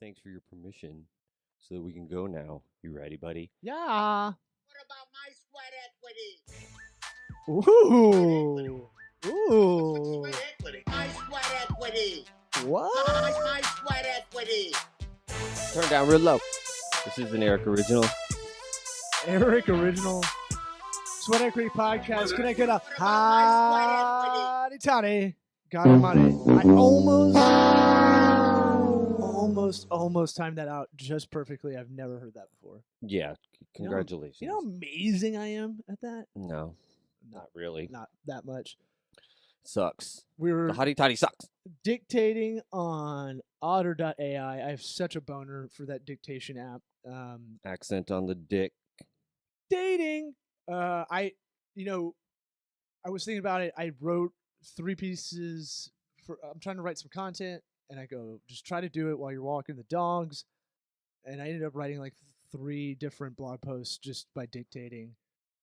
Thanks for your permission so that we can go now. You ready, buddy? Yeah. What about my sweat equity? Ooh. Ooh. Sweat equity. My sweat equity. What? My sweat equity. Turn down real low. This is an Eric original. Eric Original Sweat Equity Podcast. Can I get a What about my hotty toddy? God almighty. I almost timed that out just perfectly. I've never heard that before. Yeah, congratulations. You know how amazing I am at that? No, not really. Not that much. Sucks. We were The hottie toddy sucks. dictating on otter.ai. I have such a boner for that dictation app. Accent on the dick. Dating. I was thinking about it. I wrote 3 pieces I'm trying to write some content, and I go, just try to do it while you're walking the dogs. And I ended up writing like 3 different blog posts just by dictating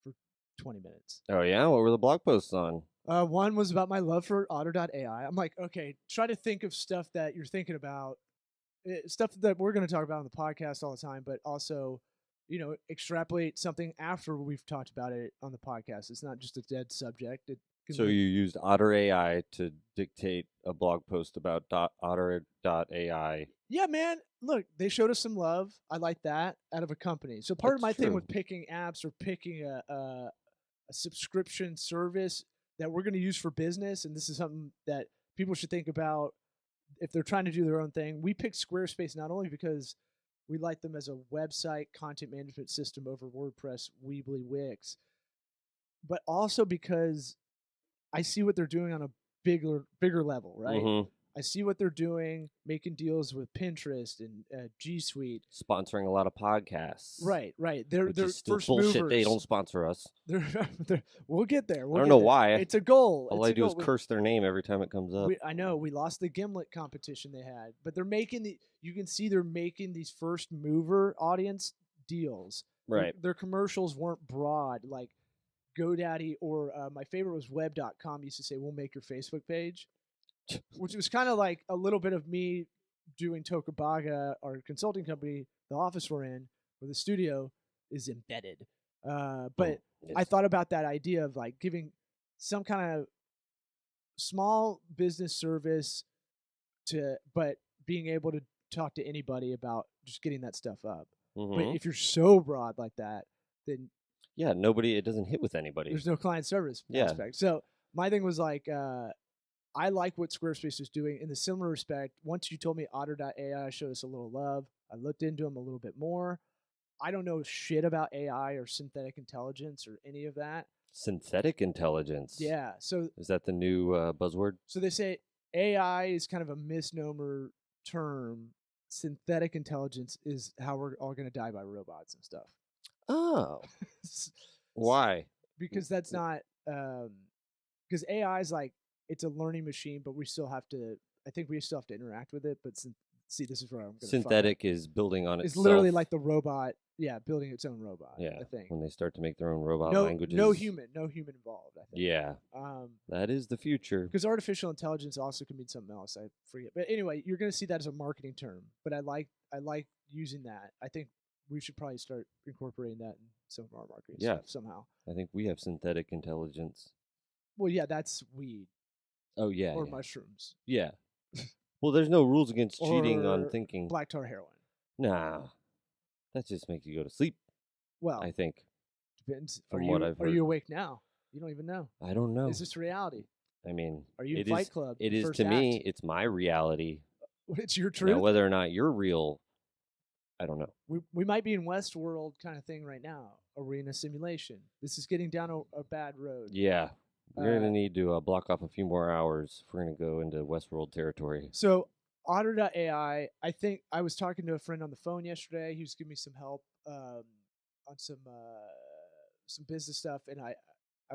for 20 minutes. Oh, yeah? What were the blog posts on? One was about my love for otter.ai. I'm like, okay, try to think of stuff that you're thinking about, stuff that we're going to talk about on the podcast all the time, but also, extrapolate something after we've talked about it on the podcast. It's not just a dead subject. So you used Otter AI to dictate a blog post about Otter.ai. Yeah, man. Look, they showed us some love. I like that out of a company. So part of That's my thing true. with picking apps or picking a subscription service that we're going to use for business, and this is something that people should think about if they're trying to do their own thing. We picked Squarespace not only because we like them as a website content management system over WordPress, Weebly, Wix, but also because I see what they're doing on a bigger level, right? Mhm. I see what they're doing, making deals with Pinterest and G Suite, Sponsoring a lot of podcasts. right. They're Which is still first bullshit. movers. They don't sponsor us. We'll get there. I don't know why. It's a goal. All It's I a do is goal. curse their name every time it comes up. I know we lost the Gimlet competition they had, but they're making you can see they're making these first mover audience deals. Right. Their commercials weren't broad like GoDaddy or my favorite was web.com used to say, we'll make your Facebook page, which was kind of like a little bit of me doing Tokubaga, our consulting company, the office we're in, where the studio is embedded. But I thought about that idea of like giving some kind of small business service but being able to talk to anybody about just getting that stuff up. Mhm. But if you're so broad like that, then Yeah, it doesn't hit with anybody. there's no client service Yeah. aspect. So my thing was like, I like what Squarespace is doing in the similar respect. Once you told me Otter.ai showed us a little love, I looked into them a little bit more. I don't know shit about AI or synthetic intelligence or any of that. Synthetic intelligence. Yeah. So Is that the new buzzword? they say AI is kind of a misnomer term. Synthetic intelligence is how we're all going to die by robots and stuff. Oh. Why? Because that's not because AI is like it's a learning machine, but we still have to. I think we still have to interact with it. But see, this is where I'm going to. Synthetic is building on itself. It's literally like the robot, building its own robot. Yeah, I think when they start to make their own robot no languages. no human involved. I think. Yeah, that is the future. Because artificial intelligence also can mean something else. I forget, but anyway, you're going to see that as a marketing term. But I like using that. I think we should probably start incorporating that in some of our marketing stuff somehow. I think we have synthetic intelligence. Well, yeah, that's weed. Oh yeah, or mushrooms. Yeah. Well, there's no rules against cheating on Or thinking. black tar heroin. Nah, that just makes you go to sleep. Well, I think. depends. From what I've heard. Are you awake now? You don't even know. I don't know. Is this reality? I mean, Are you in Fight Club? It is to me. It's my reality. It's your truth. Now, whether or not you're real, I don't know. We might be in Westworld kind of thing right now. Arena simulation. This is getting down a bad road. Yeah. We're going to need to block off a few more hours if we're going to go into Westworld territory. So, Otter.ai, I think I was talking to a friend on the phone yesterday. He was giving me some help on some business stuff. And I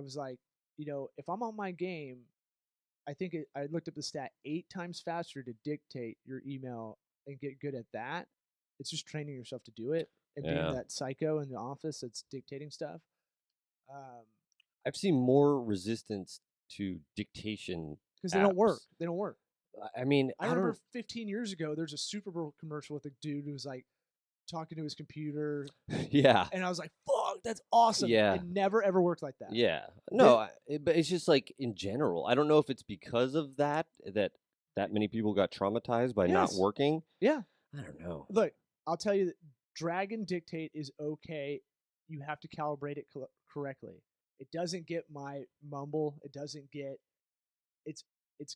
was like, if I'm on my game, I think I looked up the stat 8 times faster to dictate your email and get good at that. It's just training yourself to do it and being that psycho in the office that's dictating stuff. I've seen more resistance to dictation because they don't work. They don't work. I mean, I remember 15 years ago, there's a Super Bowl commercial with a dude who was like talking to his computer, yeah, and I was like, "Fuck, that's awesome!" Yeah. It never ever worked like that. yeah. No, but it's just like in general. I don't know if it's because of that many people got traumatized by not Yes. working. Yeah. I don't know. Look, I'll tell you that drag and dictate is okay. You have to calibrate it correctly. It doesn't get my mumble. It doesn't get. It's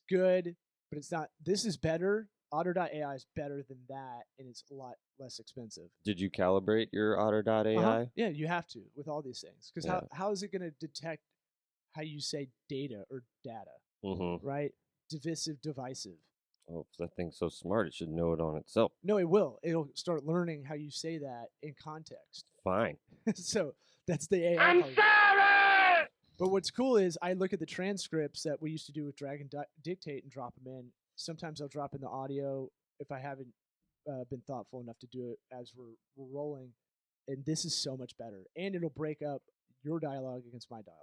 good, but it's not. This is better. Otter.ai is better than that, and it's a lot less expensive. Did you calibrate your Otter.ai? Yeah, you have to with all these things because Yeah. how is it going to detect how you say data or data, Mm-hmm. right? Divisive. Oh, if that thing's so smart, it should know it on itself. No, it will. It'll start learning how you say that in context. Fine. So that's the AI. I'm part. sorry! But what's cool is I look at the transcripts that we used to do with drag and dictate and drop them in. Sometimes I'll drop in the audio if I haven't been thoughtful enough to do it as we're rolling. And this is so much better. And it'll break up your dialogue against my dialogue.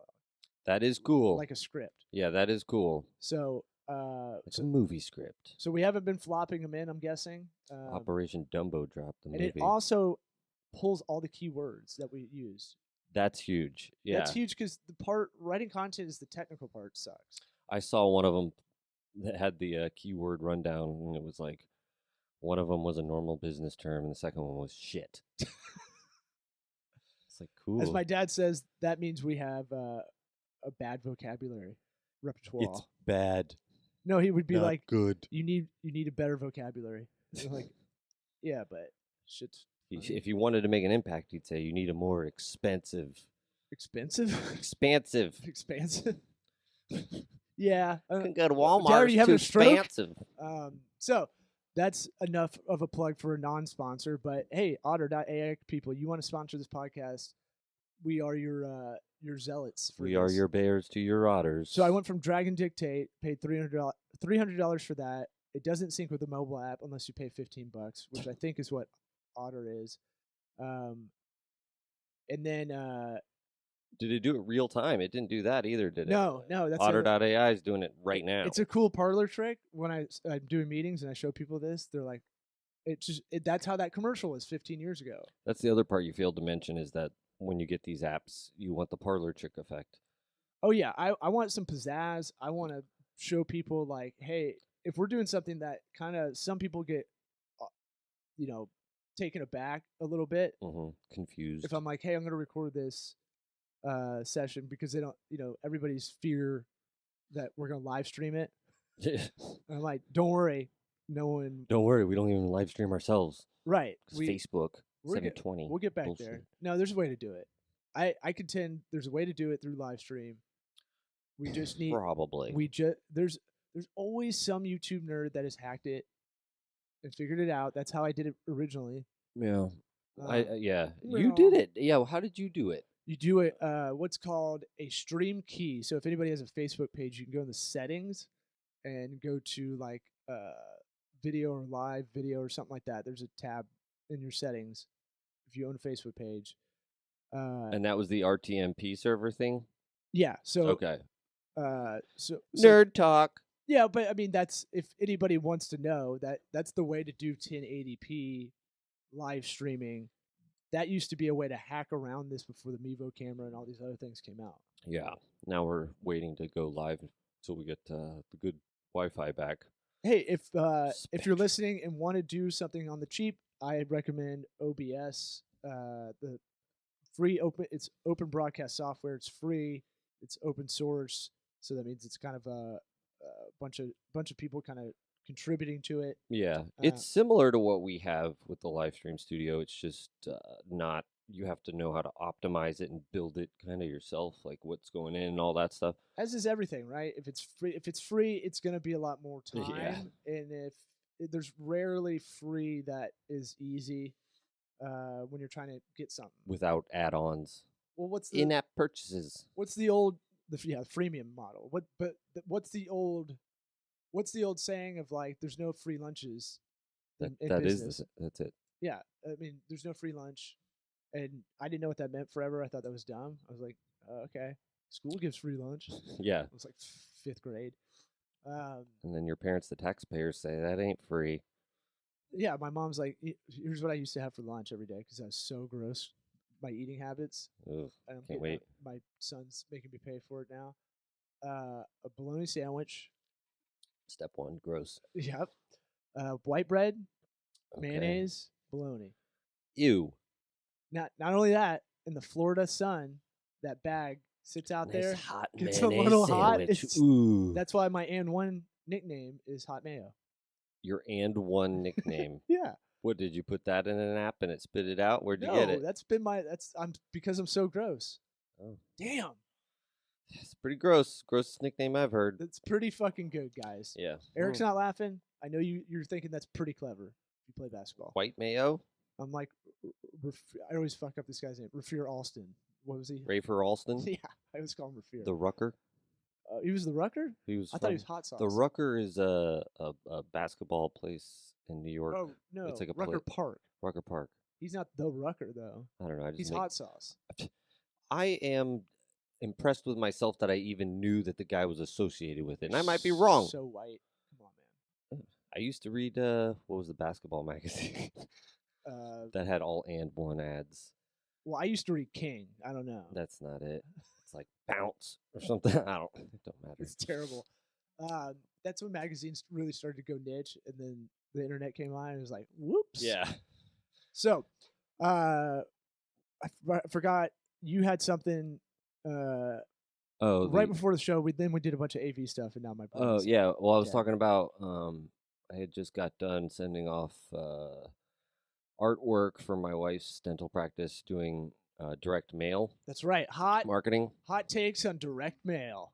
That is cool. Like a script. Yeah, that is cool. So It's a movie script. So we haven't been flopping them in, I'm guessing. Operation Dumbo Drop, the and movie. it also pulls all the keywords that we use. That's huge. Yeah. That's huge because the part writing content is the technical part sucks. I saw one of them that had the keyword rundown, and it was like one of them was a normal business term, and the second one was shit. It's like, cool. As my dad says, that means we have a bad vocabulary repertoire. It's bad. No, he would be not like, good. You need a better vocabulary. I'm like, yeah, but shit's If you wanted to make an impact, he'd say you need a more expensive, expensive. expansive. Expansive. Yeah. You can go to Walmart. Dad, are it's you having too a stroke? expansive. So that's enough of a plug for a non-sponsor. But hey, Otter.ai people, you want to sponsor this podcast? We are your zealots. For We are this. your bears to your otters. So I went from Drag and Dictate, paid $300 for that. It doesn't sync with the mobile app unless you pay $15, which I think is what Otter is. And then Did it do it real time? It didn't do that either, did it? no, that's Otter.ai is doing it right now. It's a cool parlor trick. When I'm doing meetings and I show people this, they're like, that's how that commercial was 15 years ago. That's the other part you failed to mention is that when you get these apps, you want the parlor trick effect. Oh yeah, I want some pizzazz. I want to show people like, hey, if we're doing something that kind of some people get, taken aback a little bit. Mm-hmm. Confused. If I'm like, hey, I'm going to record this session because they don't, everybody's fear that we're going to live stream it. And I'm like, don't worry, no one. Don't worry, we don't even live stream ourselves. Right. Facebook. We're 720. We'll get back Bullshit. there. No, there's a way to do it. I contend there's a way to do it through live stream. We just need Probably. There's always some YouTube nerd that has hacked it and figured it out. That's how I did it originally. Yeah. Yeah. You did it. Yeah. Well, how did you do it? You do it what's called a stream key. So if anybody has a Facebook page, you can go in the settings and go to like video or live video or something like that. There's a tab in your settings if you own a Facebook page. And that was the RTMP server thing? Yeah. So Okay. So Nerd talk. Yeah, but I mean that's if anybody wants to know that's the way to do 1080p live streaming. That used to be a way to hack around this before the Mevo camera and all these other things came out. Yeah. Now we're waiting to go live until we get the good Wi-Fi back. Hey, if you're listening and want to do something on the cheap, I recommend OBS. The free it's open broadcast software. It's free. It's open source, so that means it's kind of a bunch of people kind of contributing to it. Yeah, it's similar to what we have with the live stream studio. It's just not. You have to know how to optimize it and build it kind of yourself, like what's going in and all that stuff. As is everything, right? If it's free, it's going to be a lot more time. Yeah. And if there's rarely free that is easy when you're trying to get something Without add-ons. Well, what's the in-app purchases? What's the old freemium model? What's the old saying of like there's no free lunches in business? That's it. Yeah, I mean there's no free lunch, and I didn't know what that meant forever. I thought that was dumb. I was like, okay, school gives free lunch. Yeah. It was like 5th grade. And then your parents, the taxpayers, say that ain't free. Yeah, my mom's like, here's what I used to have for lunch every day because I was so gross. My eating habits. Ugh, And can't wait. my son's making me pay for it now. A bologna sandwich. Step one, gross. Yep. White bread, Okay. mayonnaise, bologna. Ew. Not only that, in the Florida sun, that bag sits out Nice there, hot gets a mayonnaise little hot. sandwich. It's, Ooh. that's why my and one nickname is Hot Mayo. Your and one nickname. Yeah. What, did you put that in an app and it spit it out? Where'd you No, get it? that's been I'm because I'm so gross. Oh. Damn. It's pretty gross. Grossest nickname I've heard. That's pretty fucking good, guys. Yeah. Eric's not laughing. I know you're thinking that's pretty clever if you play basketball. White mayo? I'm like, I always fuck up this guy's name. Rafir Alston. What was he? Rafer Alston? Yeah, I always call him Rafir. The Rucker? He was the Rucker? He was I thought he was hot sauce. The Rucker is a basketball place in New York. Oh, no. It's like a Rucker Park. Rucker Park. He's not the Rucker, though. I don't know. I just He's hot sauce. I am impressed with myself that I even knew that the guy was associated with it. And I might be wrong. So white. Come on, man. I used to read, what was the basketball magazine? That had all and one ads. Well, I used to read King. I don't know. That's not it. It's like Bounce or something. It don't matter. It's terrible. That's when magazines really started to go niche, and then the internet came on, and it was like, whoops. Yeah. So, I forgot you had something. Right before the show, we did a bunch of AV stuff, and now my Oh yeah. Well, I was dead. talking about. I had just got done sending off artwork for my wife's dental practice, doing direct mail That's right. Hot marketing. takes on direct mail.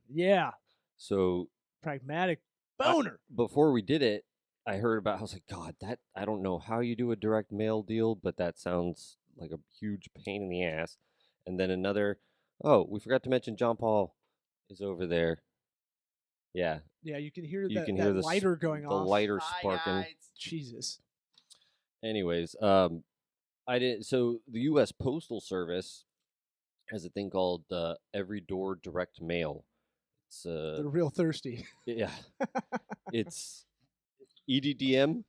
Yeah, So pragmatic boner. before we did it, I heard about. I was like, God, that I don't know how you do a direct mail deal, but that sounds like a huge pain in the ass. And then another. Oh, we forgot to mention John Paul is over there. Yeah, Yeah, you can hear you that, can that hear lighter going the off. lighter Hi, sparking. guys. Jesus. Anyways, I didn't. So the U.S. Postal Service has a thing called Every Door Direct Mail. It's They're real thirsty. yeah, it's EDDM,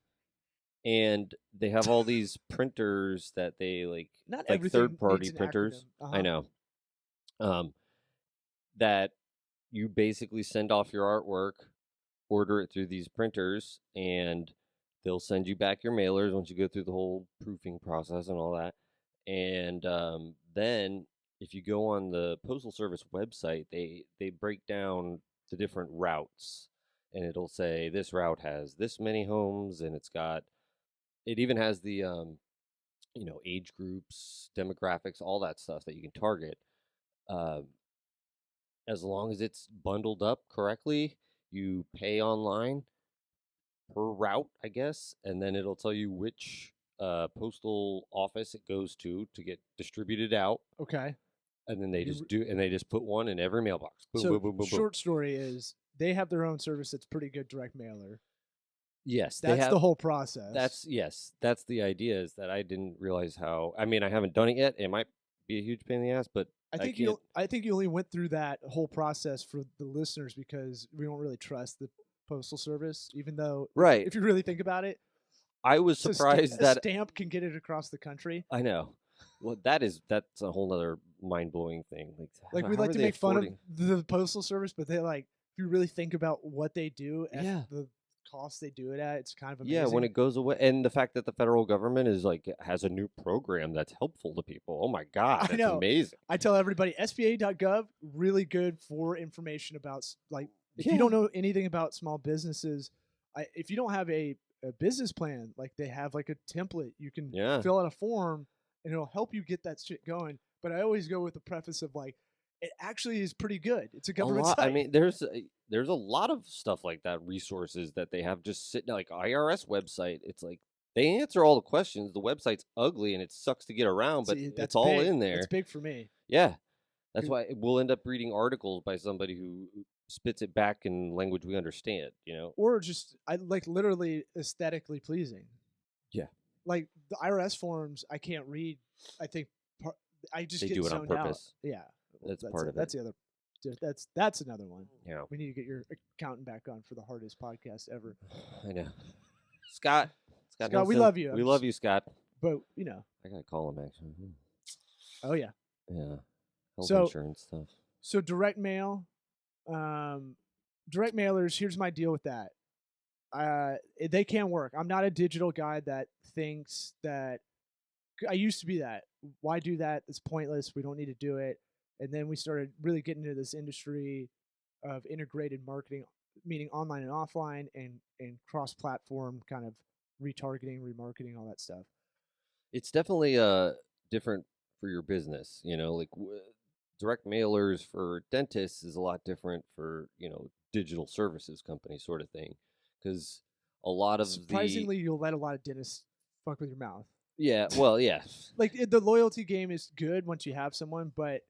and they have all these printers that they Not like everything third-party needs an printers. acronym. I know. That you basically send off your artwork, order it through these printers, and they'll send you back your mailers once you go through the whole proofing process and all that. And then if you go on the Postal Service website, they break down the different routes, and it'll say this route has this many homes, and it even has the age groups, demographics, all that stuff that you can target. As long as it's bundled up correctly, you pay online per route, I guess, and then it'll tell you which postal office it goes to get distributed out, Okay. and then they just put one in every mailbox. Boom, So boom, boom, boom, boom. short story is they have their own service that's pretty good direct mailer. Yes, they That's have. the whole process. That's the idea. Is that I didn't realize how. I mean, I haven't done it yet. It might be a huge pain in the ass, but I think you only went through that whole process for the listeners because we don't really trust the postal service, even though Right. if you really think about it, I was surprised that a stamp can get it across the country. I know. Well, that's a whole other mind blowing thing. Like we how like are to they make fun of affording- the postal service, but they if you really think about what they do at Yeah. the cost they do it at, it's kind of amazing. Yeah, when it goes away, and the fact that the federal government has a new program that's helpful to people. Oh my God, I that's know. amazing. I tell everybody, SBA.gov, really good for information about if you don't know anything about small businesses, if you don't have a business plan, they have a template you can fill out a form and it'll help you get that shit going. But I always go with the preface of it actually is pretty good. It's a government site. I mean, there's a lot of stuff like that, resources that they have just sitting like IRS website. It's like they answer all the questions. The website's ugly and it sucks to get around, but that's it's all big. in there. It's big for me. Yeah, that's why we'll end up reading articles by somebody who spits it back in language we understand. Or just literally aesthetically pleasing. Yeah, like the IRS forms, I can't read. I think I just they get do it on zoned out. purpose. Yeah, That's part of it. That's the other That's another one. Yeah, We need to get your accountant back on for the hardest podcast ever. I know. Scott, Scott, we Nelson, love you. We love you, Scott. But you know, I gotta call him actually. oh yeah. Yeah, health So- insurance stuff. So direct mail, direct mailers. Here's my deal with that. They can work. I'm not a digital guy that thinks that. I used to be that. Why do that? It's pointless. We don't need to do it. And then we started really getting into this industry of integrated marketing, meaning online and offline, and cross-platform kind of retargeting, remarketing, all that stuff. It's definitely different for your business. You know, like direct mailers for dentists is a lot different for digital services company sort of thing, because a lot of Surprisingly, you'll let a lot of dentists fuck with your mouth. yeah, well, yeah, Like the loyalty game is good once you have someone, but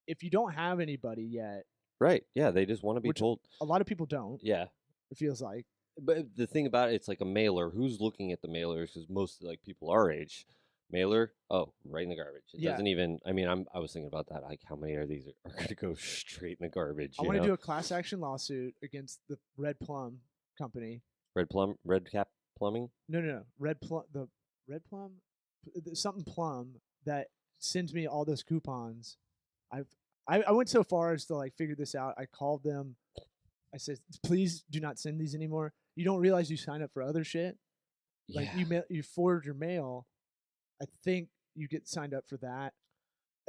if you don't have anybody yet, right, yeah, they just want to be Which- told, a lot of people don't. yeah. It feels like. But the thing about it, it's like a mailer. Who's looking at the mailers? Because most like people our age, mailer, oh, right in the garbage. It Yeah. doesn't even. I mean, I was thinking about that. Like, how many of these are going to go straight in the garbage? I want to do a class action lawsuit against the Red Plum company. Red Cap Plumbing. No. Red Plum, the Red Plum, something Plum that sends me all those coupons. I went so far as to like figure this out. I called them. I said, please do not send these anymore. You don't realize you sign up for other shit. Like you forward your mail. I think you get signed up for that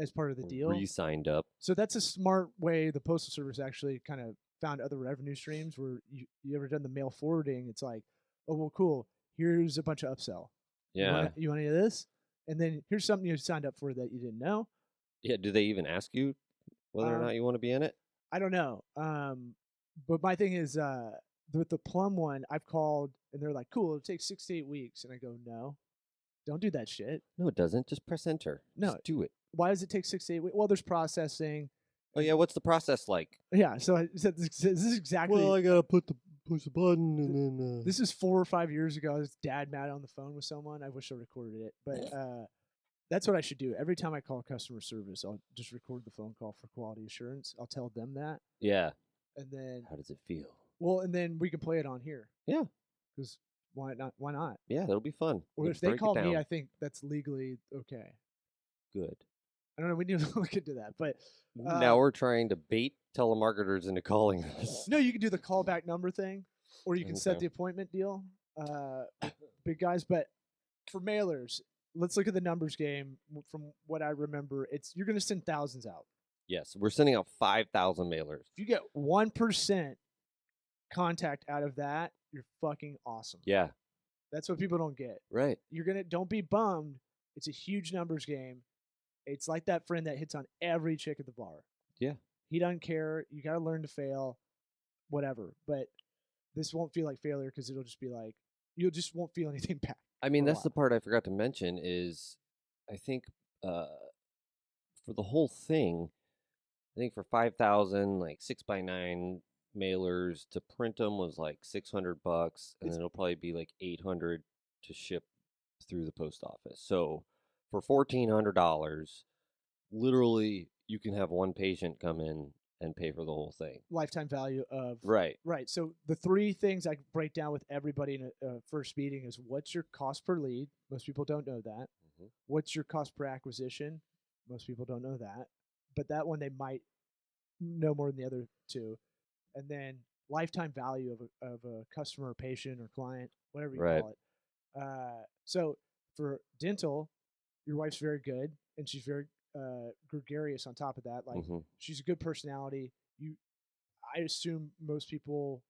as part of the deal. Re-signed up. So that's a smart way the Postal Service actually kind of found other revenue streams where you ever done the mail forwarding, it's like, oh, well, cool. Here's a bunch of upsell. Yeah. You want any of this? And then here's something you signed up for that you didn't know. Yeah. Do they even ask you whether or not you want to be in it? I don't know. But my thing is, with the Plum one, I've called and they're like, cool, it'll take 6 to 8 weeks. And I go, no, don't do that shit. No, it doesn't. Just press enter. No. Just do it. Why does it take 6 to 8 weeks? Well, there's processing. Oh yeah. What's the process like? Yeah. So I said, this is exactly. I gotta push the button and then. This is 4 or 5 years ago. I was dad mad on the phone with someone. I wish I recorded it, but that's what I should do. Every time I call customer service, I'll just record the phone call for quality assurance. I'll tell them that, Yeah. and then How does it feel? and then we can play it on here. Yeah. Because why not? Why not? Yeah, that'll be fun. Or Let's if they break it call me, down. I think that's legally okay. Good. I don't know. We need to look into that. But Now we're trying to bait telemarketers into calling us. no, you can do the callback number thing, or you can set Okay. the appointment deal. With big guys, but for mailers, let's look at the numbers game. From what I remember, you're going to send thousands out. Yes, we're sending out 5,000 mailers. If you get 1% contact out of that, you're fucking awesome. Yeah, That's what people don't get. right. Don't be bummed. It's a huge numbers game. It's like that friend that hits on every chick at the bar. Yeah. He doesn't care. You got to learn to fail, whatever. But this won't feel like failure because it'll just be like, you just won't feel anything back. I mean, For a that's the part I forgot to mention is I think for the whole thing, I think for 5,000, like 6x9 mailers to print them was like $600, and then it'll probably be like $800 to ship through the post office. So for $1,400, literally you can have one patient come in and pay for the whole thing. Lifetime value of Right. Right. So the three things I break down with everybody in a first meeting is what's your cost per lead? Most people don't know that. Mhm. What's your cost per acquisition? Most people don't know that. But that one they might know more than the other two. And then lifetime value of a customer, or patient, or client, whatever you Right. call it. So for dental, your wife's very good, and she's very gregarious on top of that. Like Mhm. she's a good personality. I assume most people,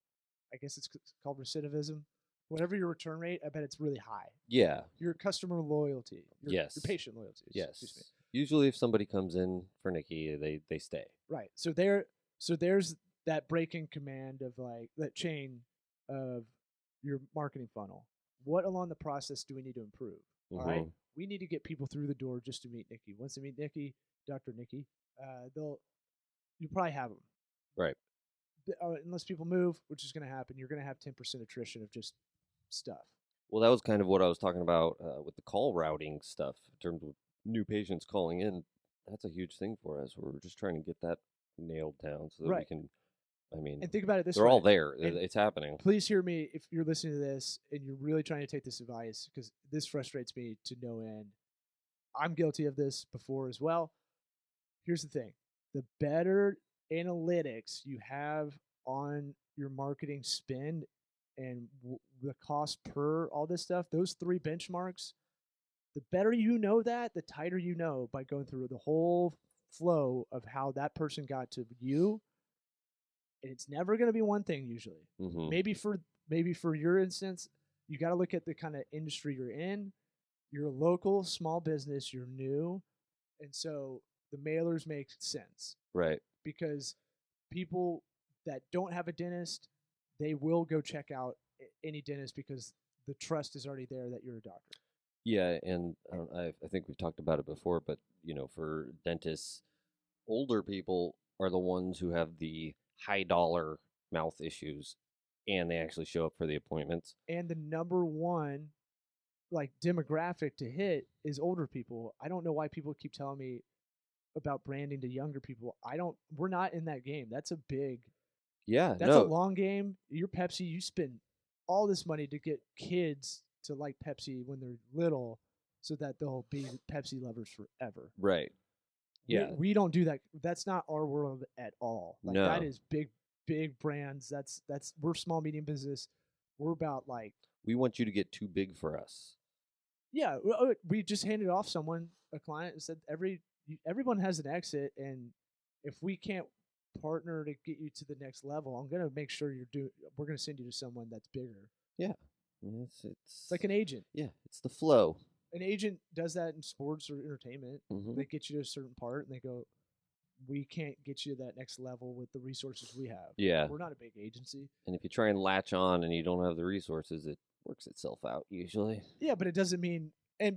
I guess it's called recidivism. Whatever your return rate, I bet it's really high. Yeah. Your customer loyalty, your Yes. patient loyalty. Excuse me. Yes. Usually, if somebody comes in for Nikki, they stay. Right. So there's that break-in command of like that chain of your marketing funnel. What along the process do we need to improve? All right. Mhm. We need to get people through the door just to meet Nikki. Once they meet Nikki, Dr. Nikki, you'll probably have them. Right. Unless people move, which is going to happen, you're going to have 10% attrition of just stuff. Well, that was kind of what I was talking about with the call routing stuff in terms of new patients calling in. That's a huge thing for us. We're just trying to get that nailed down so that Right. we can. I mean, And think about it this they're way. all there. And It's happening. please hear me if you're listening to this and you're really trying to take this advice, because this frustrates me to no end. I'm guilty of this before as well. Here's the thing: the better analytics you have on your marketing spend and the cost per all this stuff, those three benchmarks, the better you know that, the tighter you know by going through the whole flow of how that person got to you. And it's never going to be one thing usually. Mm-hmm. Maybe for your instance, you got to look at the kind of industry you're in. You're a local small business, you're new, and so the mailers make sense Right. because people that don't have a dentist, they will go check out any dentist because the trust is already there that you're a doctor. Yeah, and I think we've talked about it before, but for dentists, older people are the ones who have the high dollar mouth issues, and they actually show up for the appointments. And the number one like demographic to hit is older people. I don't know why people keep telling me about branding to younger people. We're not in that game. That's a long game. You're Pepsi, you spend all this money to get kids to like Pepsi when they're little so that they'll be Pepsi lovers forever. Right. Yeah. We don't do that. That's not our world at all. Like No. that is big brands. That's we're small medium business. We're about like we want you to get too big for us. Yeah, we just handed off a client, and said everyone has an exit, and if we can't partner to get you to the next level, I'm gonna make sure we're gonna send you to someone that's bigger. Yeah, it's like an agent. Yeah, it's the flow. An agent does that in sports or entertainment. Mm-hmm. They get you to a certain part, and they go, "We can't get you to that next level with the resources we have." Yeah, we're not a big agency. And if you try and latch on and you don't have the resources, it works itself out usually. Yeah, but it doesn't mean.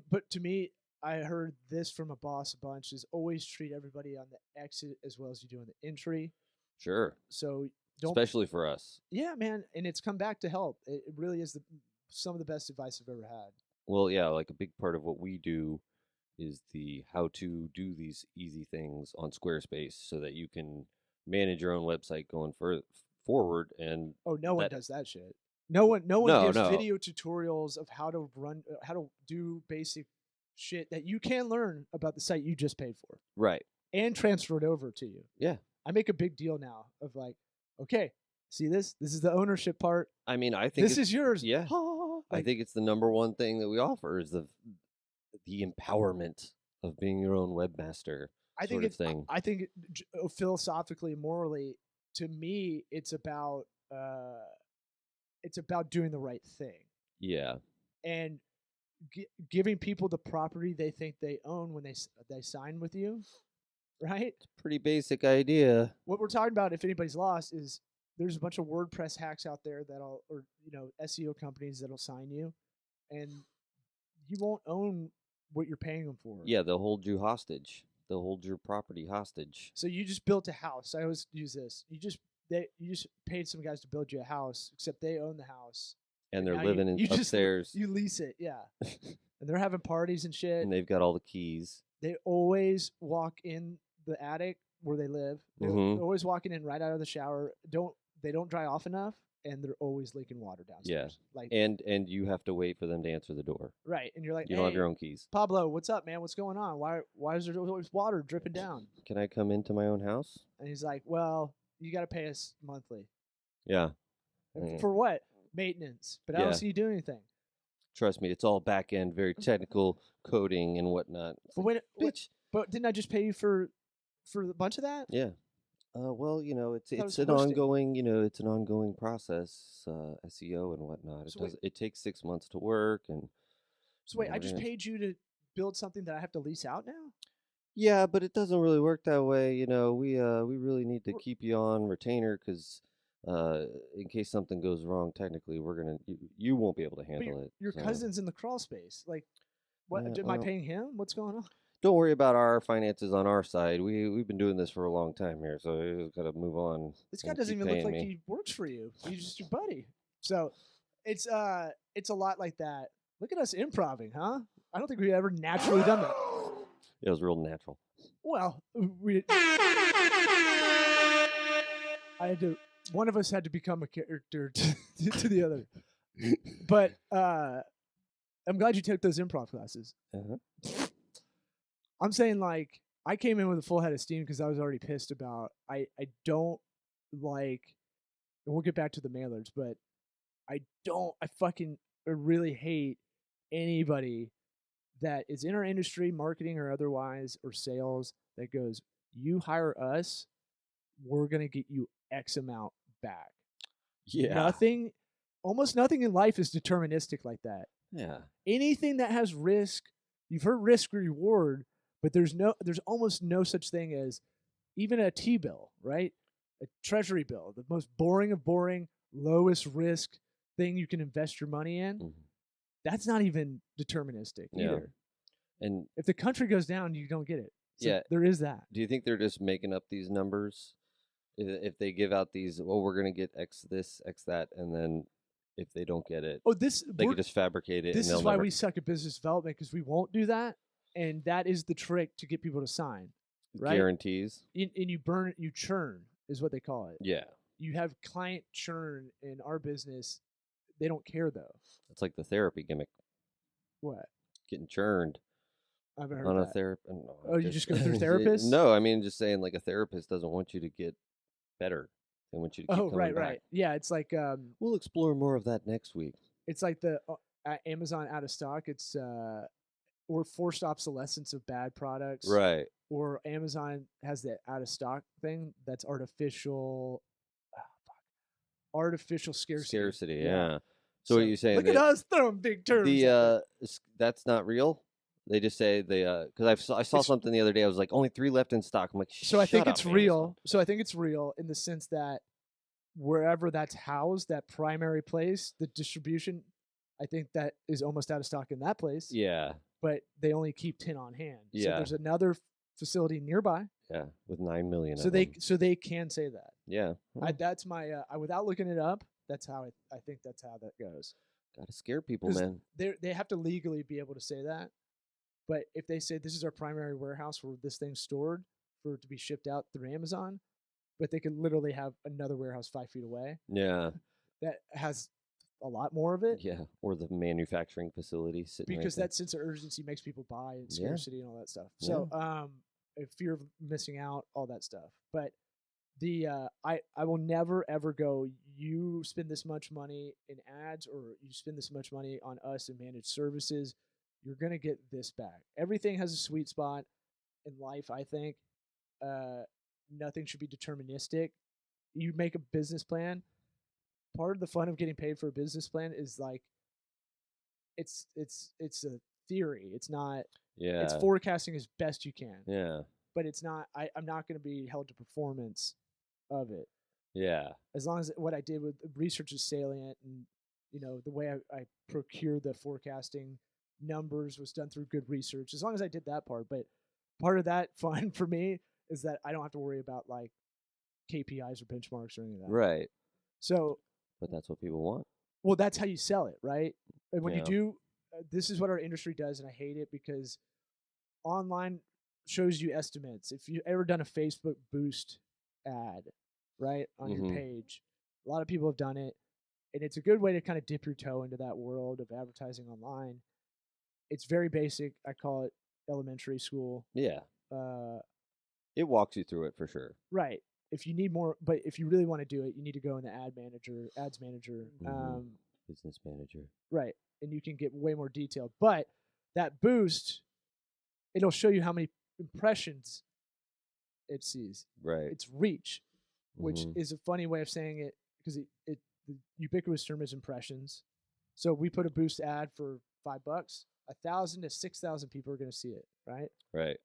But to me, I heard this from a boss a bunch: is always treat everybody on the exit as well as you do on the entry. Sure. So especially for us. Yeah, man, and it's come back to help. It really is some of the best advice I've ever had. Well, yeah, like a big part of what we do is the how to do these easy things on Squarespace so that you can manage your own website going forward. And no one does that shit. No one gives video tutorials of how to do basic shit that you can learn about the site you just paid for. Right. And transfer it over to you. Yeah. I make a big deal now of like, okay, see this? This is the ownership part. I mean, I think this is yours. Yeah. I think it's the number one thing that we offer is the empowerment of being your own webmaster. I think philosophically, morally, to me, it's about doing the right thing. Yeah. And giving people the property they think they own when they sign with you, right? It's a pretty basic idea. What we're talking about, if anybody's lost, is there's a bunch of WordPress hacks out there or SEO companies that'll sign you, and you won't own what you're paying them for. Yeah, they'll hold you hostage. They'll hold your property hostage. So you just built a house. I always use this. You just paid some guys to build you a house, except they own the house. And they're living upstairs. You lease it, yeah. And they're having parties and shit. And they've got all the keys. They always walk in the attic where they live. They're always walking in right out of the shower. They don't dry off enough, and they're always leaking water downstairs. Yeah. Like and you have to wait for them to answer the door. Right. And you're like, you don't have your own keys. Pablo, what's up, man? What's going on? Why is there always water dripping down? Can I come into my own house? And he's like, well, you got to pay us monthly. Yeah. For what? Maintenance. But I don't see you doing anything. Trust me, it's all back end, very technical coding and whatnot. But but didn't I just pay you for a bunch of that? Yeah. Well, it's an ongoing process, SEO and whatnot. It takes 6 months to work, and so wait, I just paid you to build something that I have to lease out now? Yeah, but it doesn't really work that way. We really need to keep you on retainer because in case something goes wrong, technically, you won't be able to handle it. Your cousin's in the crawl space. Like, what? Am I paying him? What's going on? Don't worry about our finances on our side. We've been doing this for a long time here, so we just gotta move on. This guy doesn't even look like he works for you. He's just your buddy. So it's a lot like that. Look at us improvising, huh? I don't think we've ever naturally done that. It was real natural. Well, we. I had to. One of us had to become a character to the other. But I'm glad you took those improv classes. Uh-huh. I'm saying like I came in with a full head of steam because I was already pissed about. I don't like. And we'll get back to the mailers, but I fucking really hate anybody that is in our industry, marketing or otherwise, or sales, that goes, you hire us, we're going to get you X amount back. Yeah. Almost nothing in life is deterministic like that. Yeah. Anything that has risk, you've heard risk reward, but there's almost no such thing as even a T-bill, right? A treasury bill, the most boring of boring, lowest risk thing you can invest your money in. Mhm. That's not even deterministic Yeah. either. And If the country goes down, you don't get it. So yeah, there is that. do you think they're just making up these numbers? If they give out these, well, we're going to get X this, X that, and then if they don't get it, Oh, they could just fabricate it. This and is why never... we suck at business development, because we won't do that, and that is the trick to get people to sign. Right? Guarantees. And you churn is what they call it. Yeah. You have client churn in our business. They don't care though. It's like the therapy gimmick. What? Getting churned I haven't heard on a that. therapy. Oh, you just go through therapists? No, I mean just saying like a therapist doesn't want you to get better. They want you to keep coming right, back. right. Yeah, it's like We'll explore more of that next week. it's like the Amazon out of stock. It's or forced obsolescence of bad products. Right. Or Amazon has that out of stock thing that's artificial. Artificial scarcity. Yeah. So what you're saying? Look at us throwing big terms. That's not real. They just say because I saw something the other day. I was like, only 3 left in stock. I'm like, so I think shut it's up, real. Amazon. So I think it's real in the sense that wherever that's housed, that primary place, the distribution, I think that is almost out of stock in that place. Yeah. But they only keep 10 on hand. So Yeah. there's another facility nearby. Yeah, with 9 million. So they can say that. Yeah. That's my without looking it up. That's how I think that's how that goes. Gotta scare people, man. They have to legally be able to say that. But if they say this is our primary warehouse where this thing's stored for it to be shipped out through Amazon, but they could literally have another warehouse 5 feet away Yeah. that has a lot more of it. Yeah, or the manufacturing facility sitting Because right that sense of urgency makes people buy and scarcity and all that stuff. So fear of missing out, all that stuff. But the I will never ever go, you spend this much money in ads or you spend this much money on us in managed services, you're gonna get this back. Everything has a sweet spot in life, I think. Nothing should be deterministic. You make a business plan. Part of the fun of getting paid for a business plan is like it's a theory. It's not. Yeah. It's forecasting as best you can. Yeah. But it's not. I'm not going to be held to performance of it. Yeah. As long as what I did with research is salient, and the way I procure the forecasting numbers was done through good research. As long as I did that part, but part of that fun for me is that I don't have to worry about like KPIs or benchmarks or any of that. Right. So. But that's what people want. Well, that's how you sell it, right? And when Yeah. you do, this is what our industry does, and I hate it because online shows you estimates. If you ever done a Facebook boost ad, right, on your page, a lot of people have done it, and it's a good way to kind of dip your toe into that world of advertising online. It's very basic. I call it elementary school. Yeah. It walks you through it for sure. Right. If you need more, but if you really want to do it, you need to go in the ads manager, business manager. Right. And you can get way more detail. But that boost, it'll show you how many impressions it sees. Right. It's reach, which is a funny way of saying it because the ubiquitous term is impressions. So we put a boost ad for $5, 1,000 to 6,000 people are going to see it. Right. Right.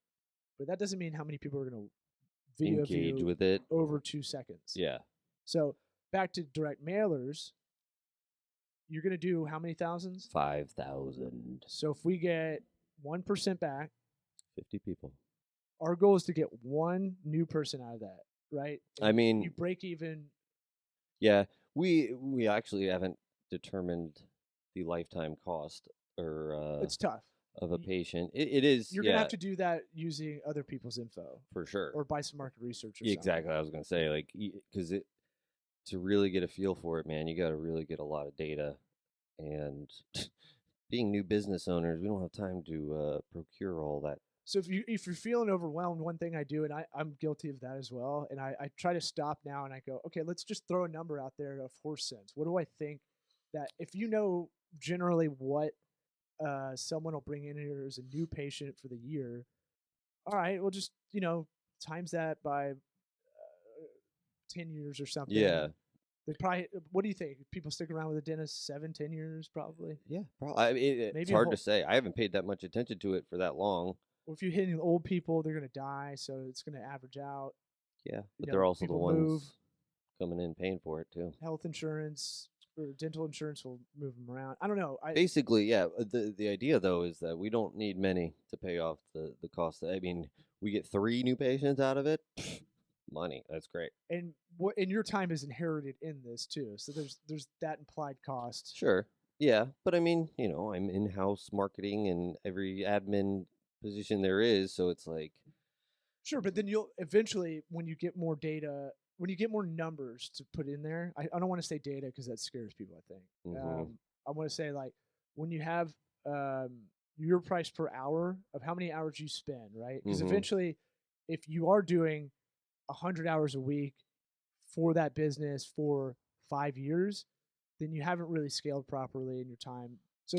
But that doesn't mean how many people are going to video engage view with it over 2 seconds. Yeah. So back to direct mailers, you're going to do how many thousands? 5,000. So if we get 1% back, 50 people. Our goal is to get one new person out of that, right? And I mean, you break even. Yeah, we actually haven't determined the lifetime cost or it's tough of a patient. It is. You're gonna have to do that using other people's info for sure, or buy some market research. Or exactly. I was gonna say because to really get a feel for it, man, you got to really get a lot of data. And being new business owners, we don't have time to procure all that. So if you're feeling overwhelmed, one thing I do, and I'm guilty of that as well, and I try to stop now and I go, okay, let's just throw a number out there of horse sense. What do I think that if you know generally what someone will bring in here as a new patient for the year, all right, we'll just times that by 10 years or something. Yeah. They probably. What do you think? People stick around with a dentist 7-10 years, probably. Yeah, probably. I mean, it's Maybe hard to say. I haven't paid that much attention to it for that long. Or if you're hitting old people, they're gonna die, so it's gonna average out. Yeah, but know, they're also the people ones move. coming in paying for it too. Health insurance or dental insurance will move them around. I don't know. Basically, yeah. The idea though is that we don't need many to pay off the cost. I mean, we get 3 new patients out of it. Money, that's great. And your time is inherited in this too. So there's that implied cost. Sure. Yeah, but I mean, I'm in-house marketing and every admin position there is, so it's like, Sure, but then you'll eventually, when you get more data, when you get more numbers to put in there, I don't want to say data because that scares people, I think. I want to say, like, when you have your price per hour of how many hours you spend, right? Because eventually, if you are doing 100 hours a week for that business for 5 years, then you haven't really scaled properly in your time. So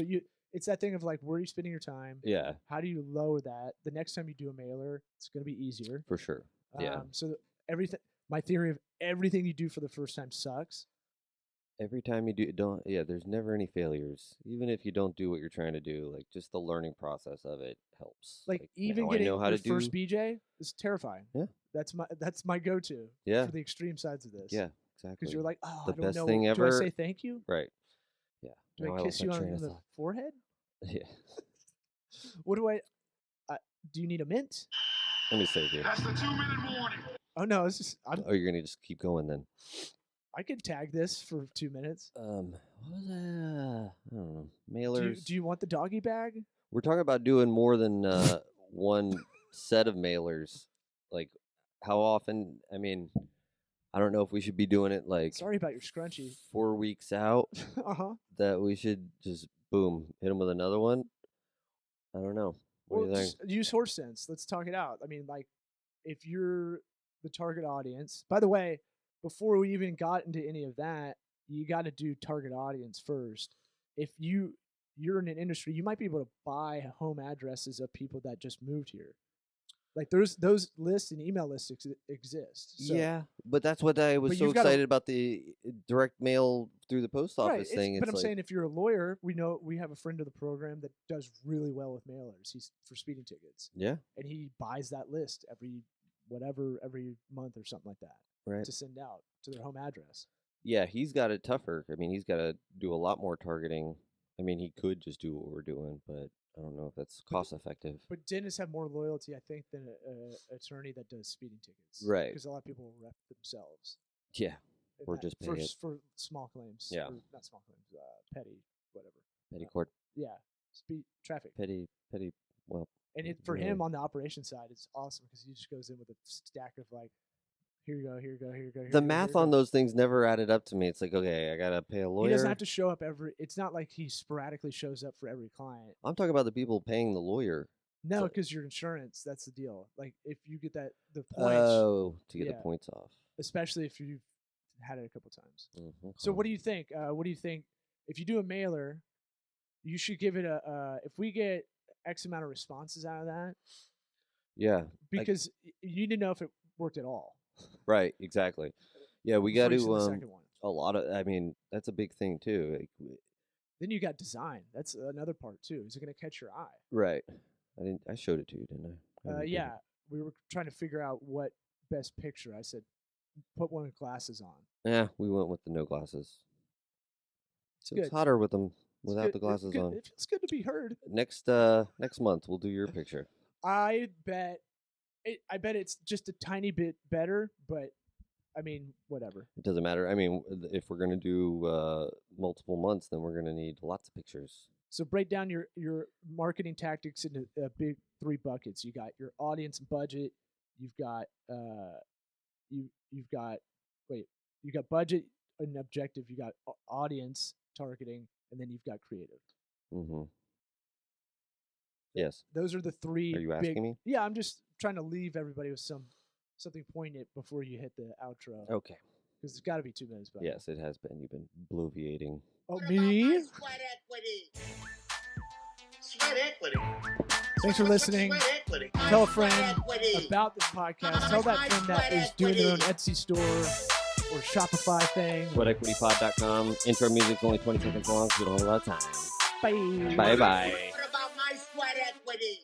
it's that thing of like, where are you spending your time? yeah, How do you lower that? The next time you do a mailer, it's going to be easier. for sure. Yeah. So everything, my theory of everything you do for the first time sucks. Every time you there's never any failures. Even if you don't do what you're trying to do, like just the learning process of it helps. Like even now getting I know how your to first BJ is terrifying. Yeah. That's my go-to. Yeah. For the extreme sides of this. Yeah, exactly. Because you're like, oh, the I don't best know. thing Do ever. I say thank you? Right. Yeah. Do Now I kiss lost you my on train of the thought. forehead? Yeah. What do I? Do you need a mint? Let me save you. That's the 2-minute warning. Oh no, it's just Oh, you're gonna just keep going then. I could tag this for 2 minutes. What was that? I don't know. Mailers. Do you want the doggy bag? We're talking about doing more than one set of mailers. Like, how often? I mean, I don't know if we should be doing it like Sorry about your scrunchie. 4 weeks out. Uh-huh. That we should just boom hit them with another one. I don't know. What do you think? Just use horse sense. Let's talk it out. I mean, like, if you're the target audience. By the way, before we even got into any of that, you got to do target audience first. If you're in an industry, you might be able to buy home addresses of people that just moved here. Like those lists and email lists exist. So, yeah, but that's what I was but so you've gotta- excited about the direct mail through the post right. office thing. But It's I'm like, saying if you're a lawyer, we have a friend of the program that does really well with mailers. He's for speeding tickets, yeah, and he buys that list every month or something like that right. to send out to their home address. Yeah, he's got it tougher. I mean, he's got to do a lot more targeting. I mean, he could just do what we're doing, but I don't know if that's cost effective. But dentists have more loyalty, I think, than an attorney that does speeding tickets. Right. Because a lot of people will rep themselves. Yeah, And or that- just pay for, it. for small claims. Yeah. Or not small claims, petty, whatever. Petty court, Yeah. Speed traffic. petty. Well, And for really. him on the operation side, it's awesome because he just goes in with a stack of like, here you go, here you go, here you go. Here The you go, math here you on go. those things never added up to me. It's like, okay, I gotta pay a lawyer. He doesn't have to show up it's not like he sporadically shows up for every client. I'm talking about the people paying the lawyer. No, So- because your insurance, that's the deal. Like if you get the points, Oh, to get yeah. the points off. especially if you've had it a couple times. So Okay. what do you think? What do you think? If you do a mailer, you should give it if we get X amount of responses out of that, Yeah, because you need to know if it worked at all. right, exactly. Yeah, we got before you send the to second one. a lot of. I mean, that's a big thing too. Like, Then you got design. That's another part too. Is it going to catch your eye? right. I showed it to you, didn't I? Maybe I Yeah, didn't. we were trying to figure out what best picture. I said, put one with glasses on. Yeah, we went with the no glasses. So it's good. hotter with them It's without good- the it's glasses good- on. It feels good to be heard. Next month we'll do your picture. I bet it's just a tiny bit better, but I mean, whatever. It doesn't matter. I mean, if we're gonna do multiple months, then we're gonna need lots of pictures. So break down your marketing tactics into big 3 buckets. You got your audience budget. You've got you've got You got budget and objective. You got audience targeting, and then you've got creative. Mm-hmm. Yes. Those are the three. Are you asking me? Yeah, I'm just trying to leave everybody with something poignant before you hit the outro. Okay. Because it's got to be 2 minutes. Back. Yes, it has been. You've been bloviating. Oh, What me? about my sweat equity? Sweat equity. Thanks for listening. Sweat equity. My Tell a sweat friend equity. about this podcast. Tell that friend that Sweat is doing their own equity. Etsy store or Shopify thing. SweatEquityPod.com. Intro music's only 20 seconds long, so we don't have a lot of time. Bye. Bye-bye. What about my sweat equity?